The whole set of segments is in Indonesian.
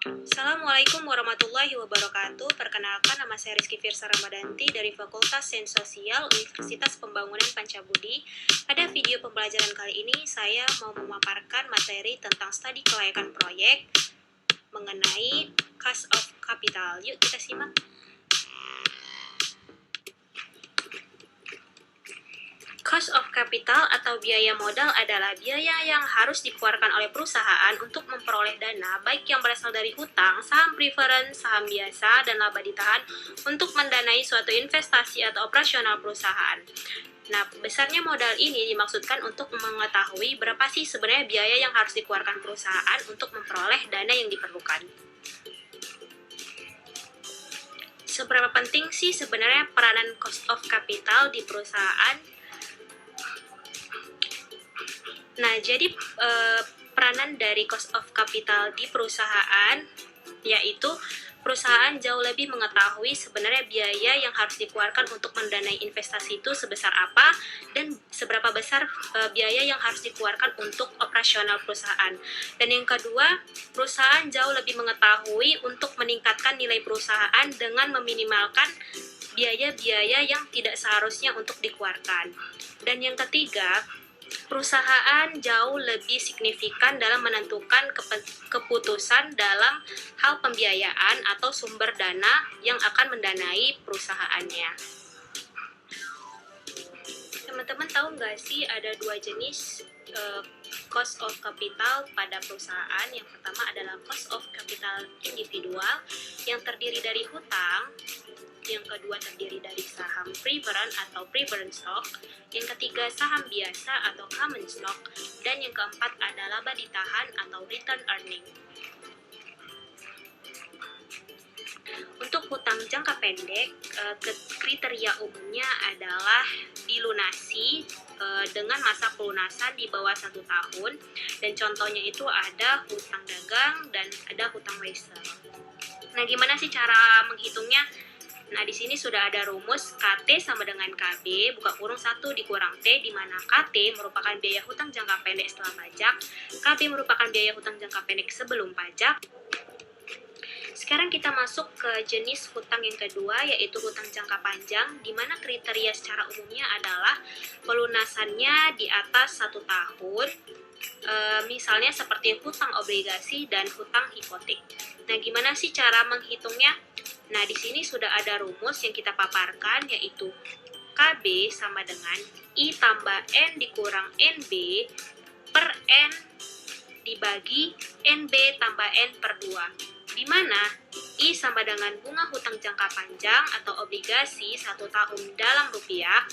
Assalamualaikum warahmatullahi wabarakatuh. Perkenalkan, nama saya Rizky Firsa Ramadanti dari Fakultas Sains Sosial Universitas Pembangunan Pancabudi. Pada video pembelajaran kali ini, saya mau memaparkan materi tentang studi kelayakan proyek mengenai cost of capital. Yuk kita simak. Cost of capital atau biaya modal adalah biaya yang harus dikeluarkan oleh perusahaan untuk memperoleh dana, baik yang berasal dari hutang, saham preference, saham biasa, dan laba ditahan untuk mendanai suatu investasi atau operasional perusahaan. Nah, besarnya modal ini dimaksudkan untuk mengetahui berapa sih sebenarnya biaya yang harus dikeluarkan perusahaan untuk memperoleh dana yang diperlukan. Seberapa penting sih sebenarnya peranan cost of capital di perusahaan? Nah, jadi peranan dari cost of capital di perusahaan yaitu perusahaan jauh lebih mengetahui sebenarnya biaya yang harus dikeluarkan untuk mendanai investasi itu sebesar apa dan seberapa besar biaya yang harus dikeluarkan untuk operasional perusahaan. Dan yang kedua, perusahaan jauh lebih mengetahui untuk meningkatkan nilai perusahaan dengan meminimalkan biaya-biaya yang tidak seharusnya untuk dikeluarkan. Dan yang ketiga, perusahaan jauh lebih signifikan dalam menentukan keputusan dalam hal pembiayaan atau sumber dana yang akan mendanai perusahaannya. Teman-teman tahu nggak sih ada dua jenis cost of capital pada perusahaan? Yang pertama adalah cost of capital individual yang terdiri dari hutang, yang kedua terdiri dari saham preference atau preference stock, yang ketiga saham biasa atau common stock, dan yang keempat adalah laba ditahan atau return earning. Untuk hutang jangka pendek, kriteria umumnya adalah dilunasi dengan masa pelunasan di bawah 1 tahun, dan contohnya itu ada hutang dagang dan ada hutang wesel. Nah, gimana sih cara menghitungnya? Nah, di sini sudah ada rumus KT sama dengan KB, buka kurung 1 dikurang T, di mana KT merupakan biaya hutang jangka pendek setelah pajak, KB merupakan biaya hutang jangka pendek sebelum pajak. Sekarang kita masuk ke jenis hutang yang kedua, yaitu hutang jangka panjang, di mana kriteria secara umumnya adalah pelunasannya di atas 1 tahun, misalnya seperti hutang obligasi dan hutang hipotek. Nah, gimana sih cara menghitungnya? Nah, di sini sudah ada rumus yang kita paparkan, yaitu KB sama dengan I tambah N dikurang NB per N dibagi NB tambah N per 2. Di mana I sama dengan bunga hutang jangka panjang atau obligasi 1 tahun dalam rupiah,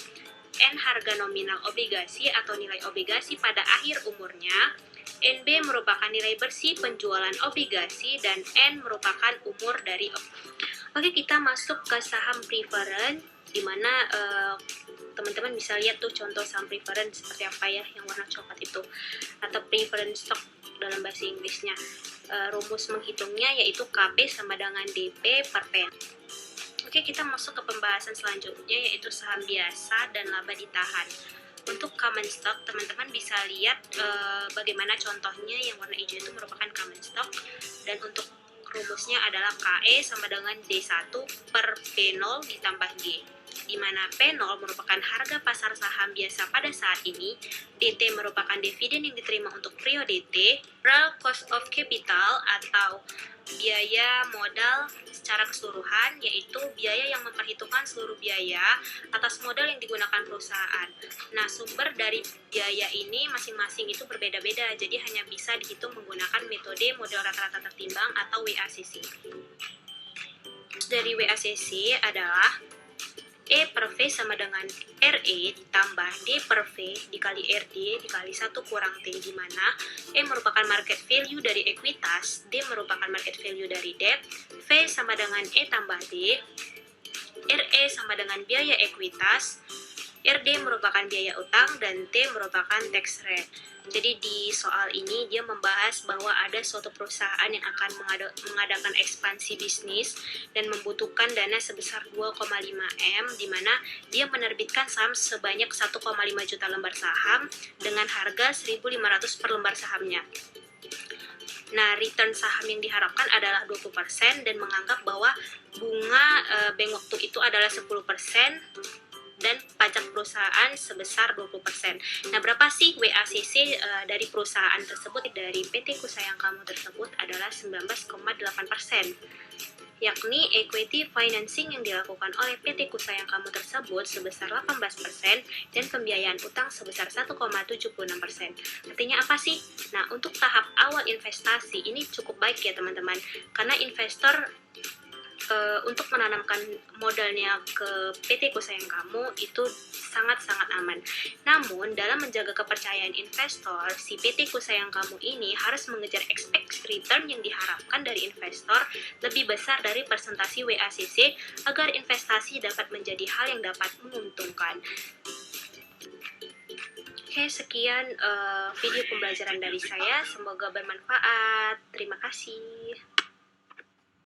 N harga nominal obligasi atau nilai obligasi pada akhir umurnya, NB merupakan nilai bersih penjualan obligasi, dan N merupakan umur dari Oke, kita masuk ke saham preference, di mana teman-teman bisa lihat tuh contoh saham preference seperti apa ya, yang warna coklat itu, atau preference stock dalam bahasa Inggrisnya. Rumus menghitungnya yaitu KP sama dengan DP per PN. Oke, kita masuk ke pembahasan selanjutnya, yaitu saham biasa dan laba ditahan. Untuk common stock, teman-teman bisa lihat bagaimana contohnya. Yang warna hijau itu merupakan common stock, dan untuk rumusnya adalah KE sama dengan D1 per P0 ditambah G, di mana P0 merupakan harga pasar saham biasa pada saat ini, DT merupakan dividen yang diterima untuk periode T, real cost of capital atau biaya modal secara keseluruhan, yaitu biaya yang memperhitungkan seluruh biaya atas modal yang digunakan perusahaan. Nah, sumber dari biaya ini masing-masing itu berbeda-beda, jadi hanya bisa dihitung menggunakan metode model rata-rata tertimbang atau WACC. Dari WACC adalah E per V sama dengan RE ditambah D per V dikali RD dikali 1 kurang T, di mana E merupakan market value dari ekuitas, D merupakan market value dari debt, V sama dengan E tambah D, RE sama dengan biaya ekuitas, RD merupakan biaya utang, dan T merupakan tax rate. Jadi di soal ini dia membahas bahwa ada suatu perusahaan yang akan mengadakan ekspansi bisnis dan membutuhkan dana sebesar 2,5 M, di mana dia menerbitkan saham sebanyak 1,5 juta lembar saham dengan harga 1.500 per lembar sahamnya. Nah, return saham yang diharapkan adalah 20% dan menganggap bahwa bunga bank waktu itu adalah 10% dan pajak perusahaan sebesar 20%. Nah, berapa sih WACC dari perusahaan tersebut? Dari PT Kusayang Kamu tersebut adalah 19,8%. Yakni equity financing yang dilakukan oleh PT Kusayang Kamu tersebut sebesar 18% dan pembiayaan utang sebesar 1,76%. Artinya apa sih? Nah, untuk tahap awal investasi ini cukup baik ya teman-teman, karena investor untuk menanamkan modalnya ke PT Kusayang Kamu itu sangat-sangat aman. Namun, dalam menjaga kepercayaan investor, si PT Kusayang Kamu ini harus mengejar expected return yang diharapkan dari investor lebih besar dari persentase WACC agar investasi dapat menjadi hal yang dapat menguntungkan. Oke, sekian video pembelajaran dari saya. Semoga bermanfaat. Terima kasih.